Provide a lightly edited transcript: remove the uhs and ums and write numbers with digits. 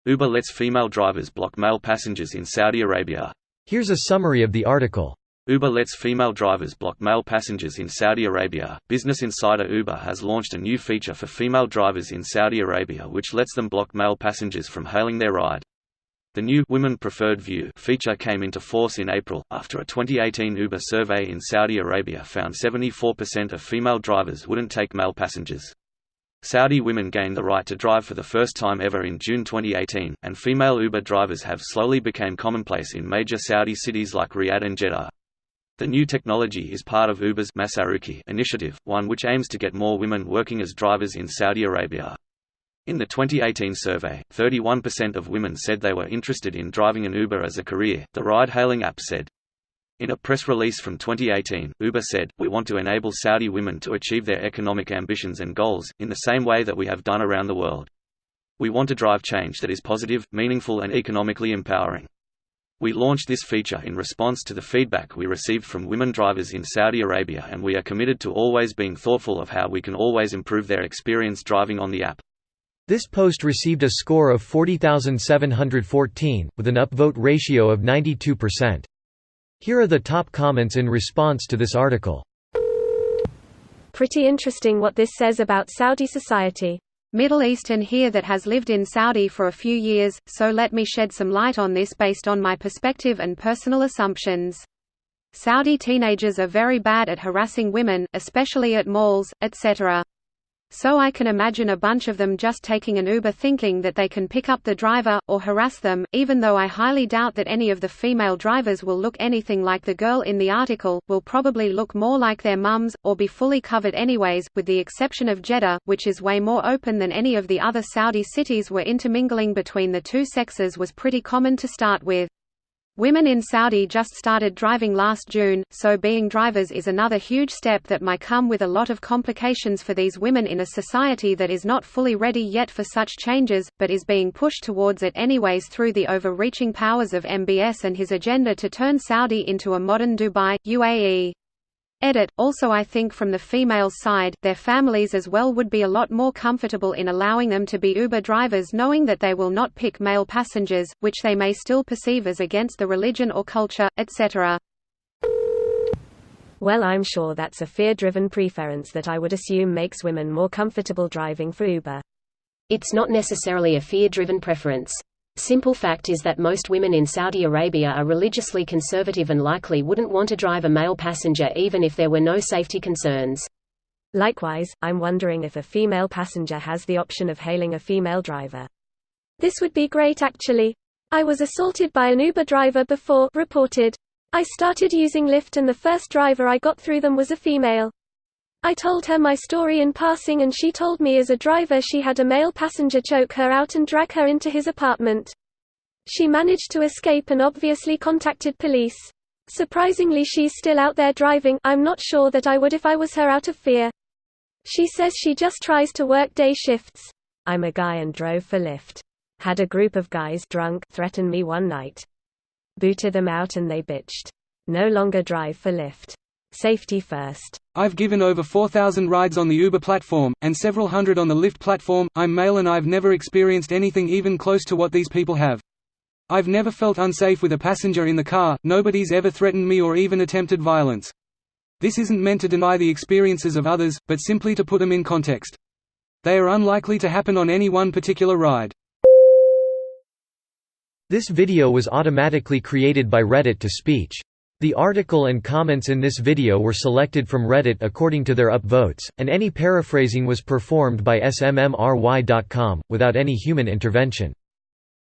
Uber lets female drivers block male passengers in Saudi Arabia. Here's a summary of the article. Uber lets female drivers block male passengers in Saudi Arabia. Business Insider: Uber has launched a new feature for female drivers in Saudi Arabia which lets them block male passengers from hailing their ride. The new Women Preferred View feature came into force in April, after a 2018 Uber survey in Saudi Arabia found 74% of female drivers wouldn't take male passengers. Saudi women gained the right to drive for the first time ever in June 2018, and female Uber drivers have slowly become commonplace in major Saudi cities like Riyadh and Jeddah. The new technology is part of Uber's Masaruki initiative, one which aims to get more women working as drivers in Saudi Arabia. In the 2018 survey, 31% of women said they were interested in driving an Uber as a career, the ride-hailing app said. In a press release from 2018, Uber said, "We want to enable Saudi women to achieve their economic ambitions and goals, in the same way that we have done around the world. We want to drive change that is positive, meaningful and economically empowering." We launched this feature in response to the feedback we received from women drivers in Saudi Arabia, and we are committed to always being thoughtful of how we can always improve their experience driving on the app. This post received a score of 40,714, with an upvote ratio of 92%. Here are the top comments in response to this article. Pretty interesting what this says about Saudi society. Middle Eastern here that has lived in Saudi for a few years, so let me shed some light on this based on my perspective and personal assumptions. Saudi teenagers are very bad at harassing women, especially at malls, etc. So I can imagine a bunch of them just taking an Uber thinking that they can pick up the driver, or harass them, even though I highly doubt that any of the female drivers will look anything like the girl in the article, will probably look more like their mums, or be fully covered anyways, with the exception of Jeddah, which is way more open than any of the other Saudi cities where intermingling between the two sexes was pretty common to start with. Women in Saudi just started driving last June, so being drivers is another huge step that might come with a lot of complications for these women in a society that is not fully ready yet for such changes, but is being pushed towards it anyways through the overreaching powers of MBS and his agenda to turn Saudi into a modern Dubai, UAE. Edit. Also I think from the female's side, their families as well would be a lot more comfortable in allowing them to be Uber drivers knowing that they will not pick male passengers, which they may still perceive as against the religion or culture, etc. Well, I'm sure that's a fear-driven preference that I would assume makes women more comfortable driving for Uber. It's not necessarily a fear-driven preference. Simple fact is that most women in Saudi Arabia are religiously conservative and likely wouldn't want to drive a male passenger even if there were no safety concerns. Likewise, I'm wondering if a female passenger has the option of hailing a female driver. This would be great actually. I was assaulted by an Uber driver before reported. I started using Lyft and the first driver I got through them was a female. I told her my story in passing and she told me as a driver she had a male passenger choke her out and drag her into his apartment. She managed to escape and obviously contacted police. Surprisingly she's still out there driving. I'm not sure that I would if I was her out of fear. She says she just tries to work day shifts. I'm a guy and drove for Lyft. Had a group of guys drunk threaten me one night. Booted them out and they bitched. No longer drive for Lyft. Safety first. I've given over 4,000 rides on the Uber platform, and several hundred on the Lyft platform. I'm male and I've never experienced anything even close to what these people have. I've never felt unsafe with a passenger in the car, nobody's ever threatened me or even attempted violence. This isn't meant to deny the experiences of others, but simply to put them in context. They are unlikely to happen on any one particular ride. This video was automatically created by Reddit to speech. The article and comments in this video were selected from Reddit according to their upvotes, and any paraphrasing was performed by smmry.com, without any human intervention.